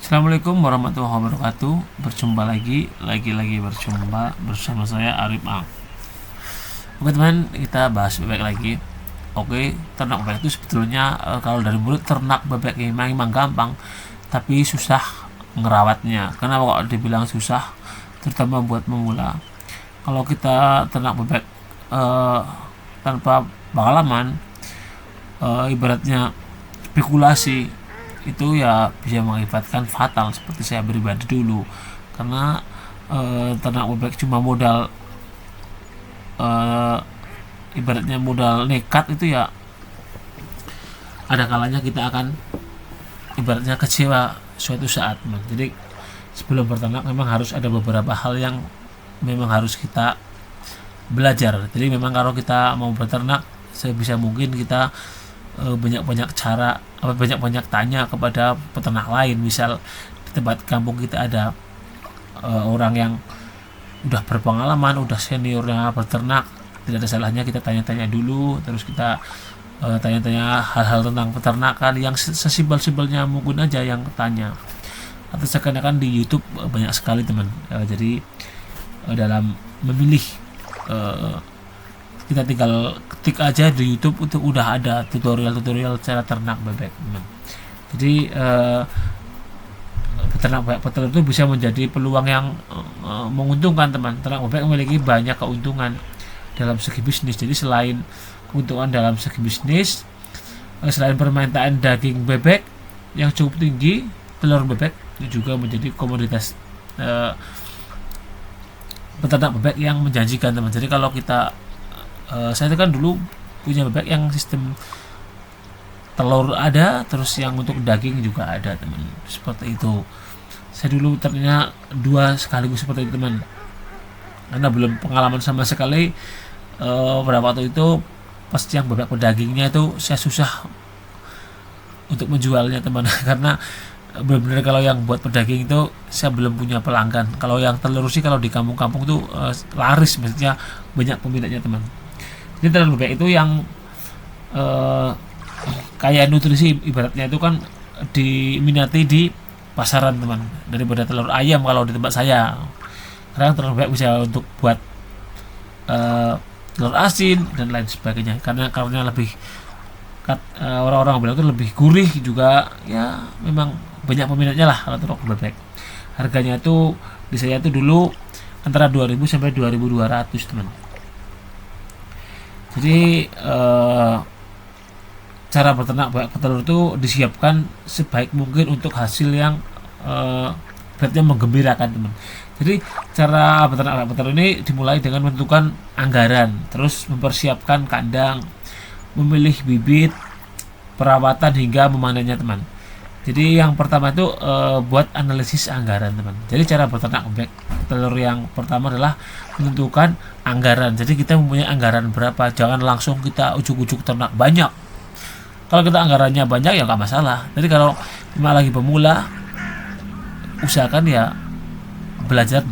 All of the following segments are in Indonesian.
Assalamualaikum warahmatullahi wabarakatuh. Berjumpa lagi berjumpa bersama saya Arif Ang. Oke teman, kita bahas bebek lagi. Oke, ternak bebek itu sebetulnya kalau dari mulut ternak bebek memang gampang, tapi susah ngerawatnya. Kenapa kok dibilang susah? Terutama buat pemula. Kalau kita ternak bebek tanpa pengalaman, ibaratnya spekulasi itu ya bisa mengakibatkan fatal seperti saya pribadi dulu, karena ternak bebek cuma modal ibaratnya modal nekat itu ya ada kalanya kita akan ibaratnya kecewa suatu saat. Jadi sebelum berternak memang harus ada beberapa hal yang memang harus kita belajar. Jadi memang kalau kita mau berternak sebisa mungkin kita banyak-banyak tanya kepada peternak lain. Misal di tempat kampung kita ada orang yang udah berpengalaman, udah seniornya berternak, tidak ada salahnya kita tanya-tanya dulu, terus kita tanya-tanya hal-hal tentang peternakan yang sesimpel-simpelnya mungkin aja yang tanya. Atau seakan-akan di YouTube banyak sekali teman. Jadi dalam memilih kita tinggal ketik aja di YouTube itu udah ada tutorial cara ternak bebek. Jadi peternak bebek petelur itu bisa menjadi peluang yang menguntungkan teman. Ternak bebek memiliki banyak keuntungan dalam segi bisnis. Jadi selain keuntungan dalam segi bisnis, selain permintaan daging bebek yang cukup tinggi, telur bebek itu juga menjadi komoditas peternak bebek yang menjanjikan teman. Jadi kalau kita saya kan dulu punya bebek yang sistem telur ada, terus yang untuk daging juga ada teman, seperti itu. Saya dulu ternyata dua sekaligus seperti itu teman, karena belum pengalaman sama sekali. Pada waktu itu pas yang bebek pedagingnya itu saya susah untuk menjualnya teman karena benar-benar kalau yang buat pedaging itu saya belum punya pelanggan. Kalau yang telur sih kalau di kampung-kampung itu laris, maksudnya banyak peminatnya teman. Jadi telur bebek itu yang kayak nutrisi ibaratnya itu kan diminati di pasaran teman, daripada telur ayam kalau di tempat saya. Karena telur bebek bisa untuk buat telur asin dan lain sebagainya, karena lebih orang-orang bilang itu lebih gurih juga ya, memang banyak peminatnya lah kalau telur bebek. Harganya itu di saya itu dulu antara 2000 sampai 2200 teman. Jadi cara berternak bebek petelur itu disiapkan sebaik mungkin untuk hasil yang berarti menggembirakan teman. Jadi cara berternak bebek petelur ini dimulai dengan menentukan anggaran, terus mempersiapkan kandang, memilih bibit, perawatan hingga memanennya teman. Jadi yang pertama itu buat analisis anggaran teman. Jadi cara berternak bebek telur yang pertama adalah menentukan anggaran. Jadi kita mempunyai anggaran berapa, jangan langsung kita ujuk-ujuk ternak banyak. Kalau kita anggarannya banyak ya nggak masalah. Jadi kalau memang lagi pemula, usahakan ya belajar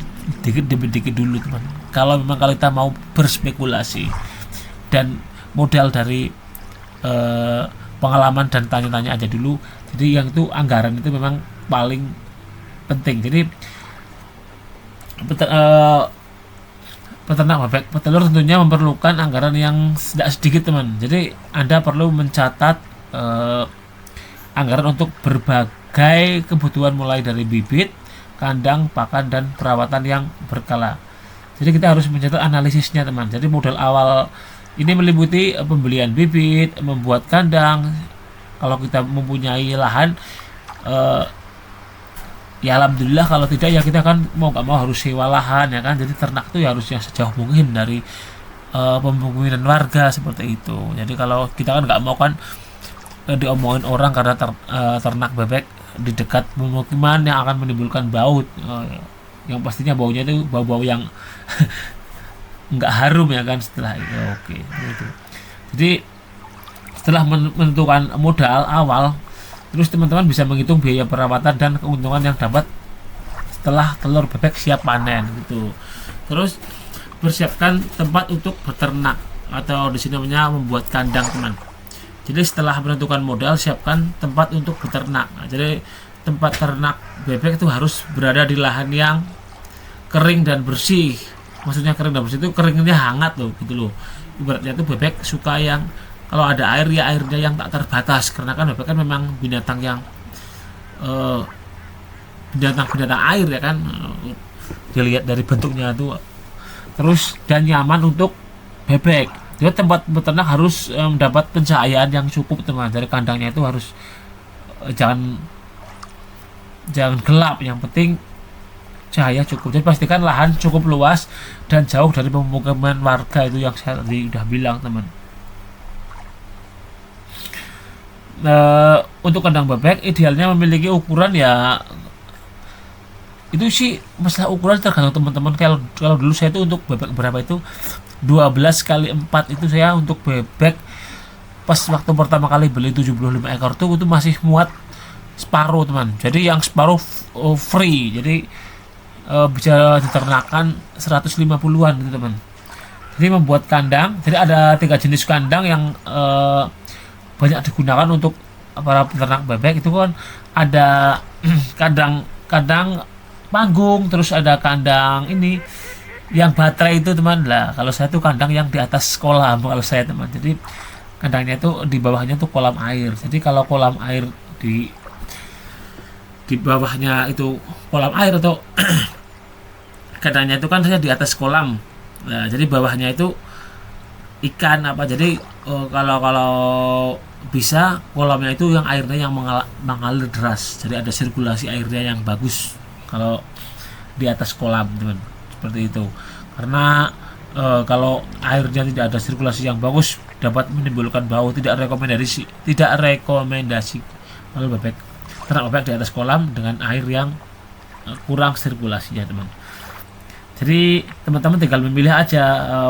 dikit demi dikit dulu teman. Kalau memang kalau kita mau berspekulasi dan modal dari pengalaman dan tanya-tanya aja dulu. Jadi yang itu anggaran itu memang paling penting. Jadi peternak bebek petelur tentunya memerlukan anggaran yang tidak sedikit teman. Jadi Anda perlu mencatat anggaran untuk berbagai kebutuhan mulai dari bibit, kandang, pakan, dan perawatan yang berkala. Jadi kita harus mencatat analisisnya teman. Jadi modal awal ini meliputi pembelian bibit, membuat kandang. Kalau kita mempunyai lahan, ya alhamdulillah. Kalau tidak ya kita kan mau nggak mau harus sewa lahan ya kan. Jadi ternak itu ya harus yang sejauh mungkin dari pemukiman warga seperti itu. Jadi kalau kita kan nggak mau kan diomongin orang karena ternak bebek di dekat pemukiman yang akan menimbulkan bau, yang pastinya baunya itu bau-bau yang nggak harum ya kan setelah itu. Oke, gitu. Jadi setelah menentukan modal awal, terus teman-teman bisa menghitung biaya perawatan dan keuntungan yang dapat setelah telur bebek siap panen gitu. Terus persiapkan tempat untuk beternak, atau di sini namanya membuat kandang teman. Jadi setelah menentukan modal, siapkan tempat untuk beternak. Nah, jadi tempat ternak bebek itu harus berada di lahan yang kering dan bersih. Maksudnya kering dan bersih itu keringnya hangat loh, gitu loh. Ibaratnya itu bebek suka yang kalau ada air ya airnya yang tak terbatas, karena kan bebek kan memang binatang yang binatang air ya kan. Dilihat dari bentuknya itu, terus dan nyaman untuk bebek. Jadi tempat beternak harus mendapat pencahayaan yang cukup teman. Dari kandangnya itu harus jangan gelap, yang penting cahaya cukup. Jadi pastikan lahan cukup luas dan jauh dari pemukiman warga, itu yang saya tadi udah bilang teman. Untuk kandang bebek idealnya memiliki ukuran ya, itu sih masalah ukuran tergantung teman-teman. Kalau dulu saya itu untuk bebek berapa itu 12 kali 4 itu saya untuk bebek pas waktu pertama kali beli 75 ekor tuh itu masih muat separuh teman. Jadi yang separuh free, jadi bisa diternakan 150-an gitu teman. Jadi membuat kandang, jadi ada 3 jenis kandang yang banyak digunakan untuk para peternak bebek. Itu kan ada kandang panggung, terus ada kandang ini yang baterai itu teman lah. Kalau saya tuh kandang yang di atas kolam kalau saya teman. Jadi kandangnya itu di bawahnya tuh kolam air. Jadi kalau kolam air di bawahnya itu kolam air atau kandangnya itu kan saya di atas kolam. Nah, jadi bawahnya itu ikan apa. Jadi kalau bisa kolamnya itu yang airnya yang mengalir deras. Jadi ada sirkulasi airnya yang bagus kalau di atas kolam teman, seperti itu. Karena kalau airnya tidak ada sirkulasi yang bagus dapat menimbulkan bau. Tidak rekomendasi kalau ternak bebek di atas kolam dengan air yang kurang sirkulasinya teman. Jadi teman-teman tinggal memilih aja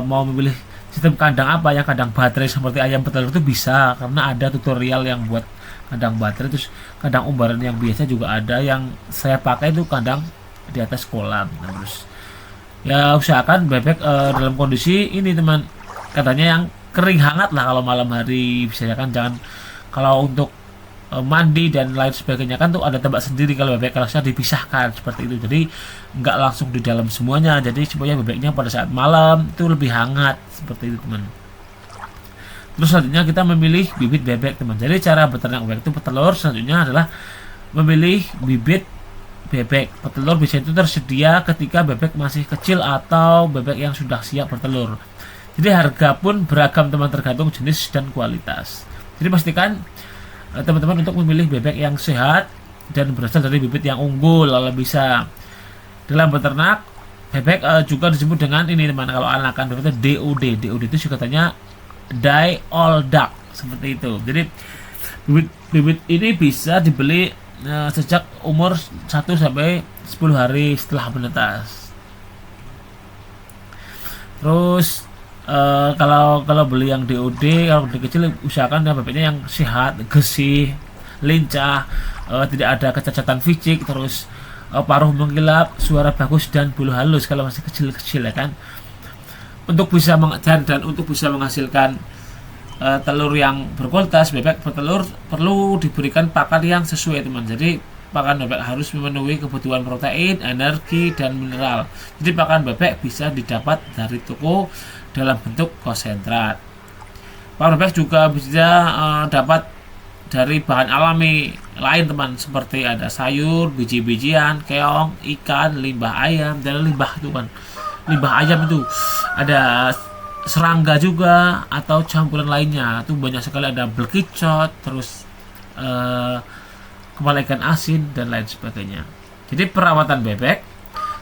mau memilih sistem kandang apa. Yang kandang baterai seperti ayam petelur itu bisa, karena ada tutorial yang buat kandang baterai. Terus kandang umbaran yang biasa juga ada, yang saya pakai itu kandang di atas kolam. Terus ya usahakan bebek dalam kondisi ini teman, katanya yang kering hangat lah kalau malam hari bisa ya kan. Jangan kalau untuk mandi dan lain sebagainya kan tuh ada tempat sendiri. Kalau bebek kelasnya dipisahkan seperti itu, jadi nggak langsung di dalam semuanya. Jadi supaya bebeknya pada saat malam itu lebih hangat seperti itu teman. Terus selanjutnya kita memilih bibit bebek teman. Jadi cara beternak bebek itu petelur selanjutnya adalah memilih bibit bebek. Petelur bisa itu tersedia ketika bebek masih kecil atau bebek yang sudah siap bertelur. Jadi harga pun beragam teman, tergantung jenis dan kualitas. Jadi pastikan teman-teman untuk memilih bebek yang sehat dan berasal dari bibit yang unggul kalau bisa. Dalam beternak bebek juga disebut dengan ini teman, kalau anakan bebek itu DOD itu juga katanya die all duck seperti itu. Jadi bibit ini bisa dibeli sejak umur 1 sampai 10 hari setelah menetas. Terus kalau beli yang DOD, kalau beli kecil usahakan ya bebeknya yang sehat, gesih, lincah, tidak ada kecacatan fisik, terus paruh mengkilap, suara bagus dan bulu halus kalau masih kecil-kecil ya kan. Untuk bisa mengejar dan untuk bisa menghasilkan telur yang berkualitas, bebek bertelur perlu diberikan pakan yang sesuai teman. Jadi pakan bebek harus memenuhi kebutuhan protein, energi dan mineral. Jadi pakan bebek bisa didapat dari toko dalam bentuk konsentrat. Pakan bebek juga bisa dapat dari bahan alami lain teman, seperti ada sayur, biji-bijian, keong, ikan, limbah ayam. Dan limbah itu kan, limbah ayam itu ada serangga juga atau campuran lainnya. Itu banyak sekali, ada bekicot, terus kepala ikan asin dan lain sebagainya. Jadi perawatan bebek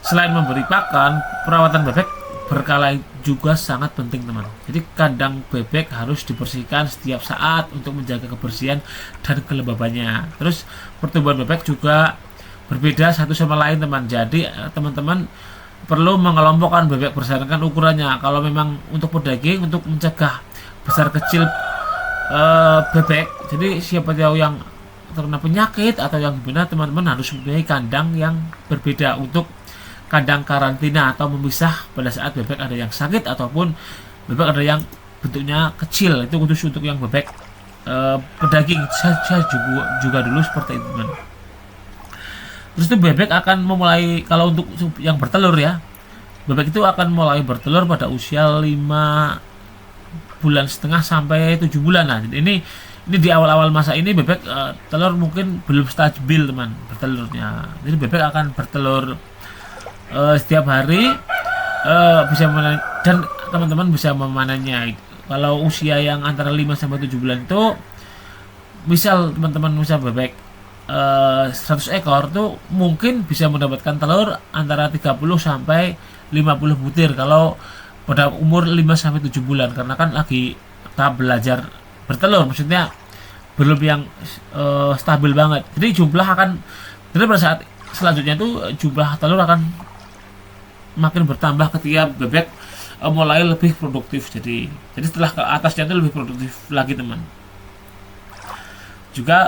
selain memberi pakan, perawatan bebek berkala juga sangat penting teman. Jadi kandang bebek harus dibersihkan setiap saat untuk menjaga kebersihan dan kelembabannya. Terus pertumbuhan bebek juga berbeda satu sama lain teman. Jadi teman-teman perlu mengelompokkan bebek berdasarkan ukurannya. Kalau memang untuk pedaging, untuk mencegah besar kecil bebek, jadi siapa tahu yang terkena penyakit atau yang gimana, teman-teman harus mempunyai kandang yang berbeda untuk kandang karantina atau memisah pada saat bebek ada yang sakit ataupun bebek ada yang bentuknya kecil. Itu khusus untuk yang bebek pedaging. Saya juga dulu seperti itu teman. Terus itu bebek akan memulai, kalau untuk yang bertelur ya, bebek itu akan mulai bertelur pada usia 5,5 bulan sampai 7 bulan. Nah, ini di awal-awal masa ini bebek telur mungkin belum stabil teman bertelurnya. Jadi bebek akan bertelur setiap hari, bisa memanen, dan teman-teman bisa memanennya. Kalau usia yang antara 5 sampai 7 bulan itu, misal teman-teman bisa bebek 100 ekor tuh mungkin bisa mendapatkan telur antara 30 sampai 50 butir kalau pada umur 5 sampai 7 bulan, karena kan lagi tahap belajar bertelur, maksudnya belum yang stabil banget. Jadi pada saat selanjutnya tuh jumlah telur akan makin bertambah ketika bebek mulai lebih produktif. Jadi setelah ke atasnya itu lebih produktif lagi teman. Juga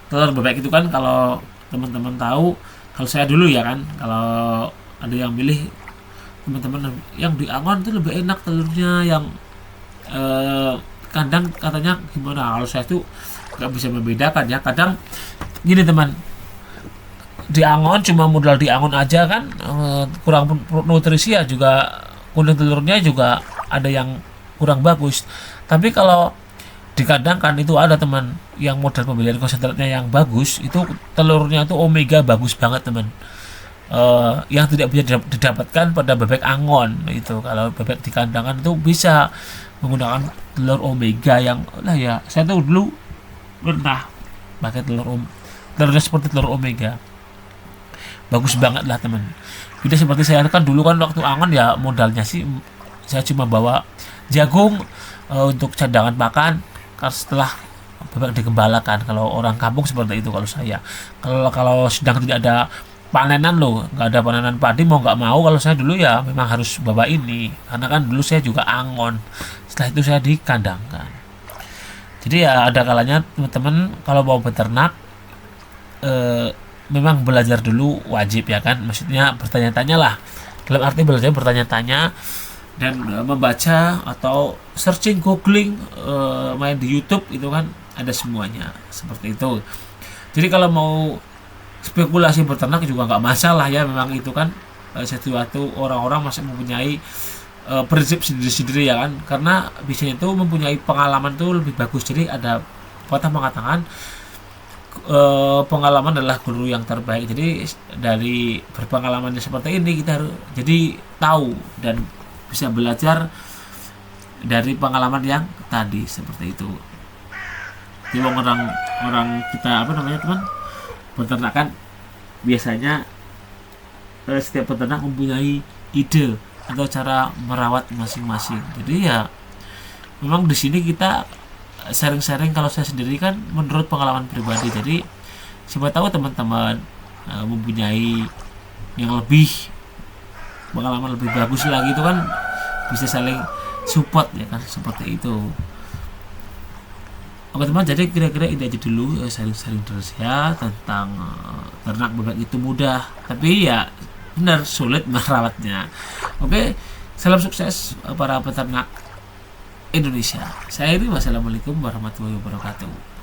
telur bebek itu kan, kalau teman-teman tahu, kalau saya dulu ya kan, kalau ada yang milih teman-teman yang di angon itu lebih enak telurnya, yang kandang katanya gimana. Kalau saya tuh nggak bisa membedakan ya. Kadang gini teman, di angon cuma modal di angon aja kan, kurang nutrisi ya, juga kuning telurnya juga ada yang kurang bagus. Tapi kalau di kandang kan itu ada teman yang modal pembelian konsentratnya yang bagus, itu telurnya itu omega bagus banget teman, yang tidak bisa didapatkan pada bebek angon. Itu kalau bebek di kandangan itu bisa menggunakan telur omega yang ya, saya tuh dulu pernah pakai telurnya seperti telur omega, bagus banget lah teman. Beda seperti saya kan dulu kan waktu angon ya, modalnya sih saya cuma bawa jagung untuk cadangan pakan setelah bebek digembalakan. Kalau orang kampung seperti itu. Kalau saya, kalau sedang tidak ada panenan loh, nggak ada panenan padi, mau nggak mau kalau saya dulu ya memang harus bawa ini, karena kan dulu saya juga angon, setelah itu saya dikandangkan. Jadi ya ada kalanya teman-teman kalau mau beternak memang belajar dulu wajib ya kan, maksudnya bertanya-tanya lah, dalam arti belajar bertanya-tanya dan membaca atau searching, googling, main di YouTube, itu kan ada semuanya seperti itu. Jadi kalau mau spekulasi beternak juga nggak masalah ya, memang itu kan sesuatu orang-orang masih mempunyai prinsip sendiri-sendiri ya kan, karena biasanya itu mempunyai pengalaman tuh lebih bagus. Jadi ada patah mengatakan pengalaman adalah guru yang terbaik. Jadi dari berpengalamannya seperti ini, kita harus jadi tahu dan bisa belajar dari pengalaman yang tadi seperti itu. Jadi orang kita teman peternakan biasanya setiap peternak mempunyai ide atau cara merawat masing-masing. Jadi ya memang di sini kita sharing-sharing. Kalau saya sendiri kan menurut pengalaman pribadi, jadi siapa tahu teman-teman mempunyai yang lebih pengalaman lebih bagus lagi, itu kan bisa saling support ya kan, seperti itu. Oke teman, jadi kira-kira ini aja dulu sharing-sharing dari saya tentang ternak bebek. Itu mudah, tapi ya benar sulit merawatnya. Oke, salam sukses para peternak Indonesia. Saya ini, wassalamualaikum warahmatullahi wabarakatuh.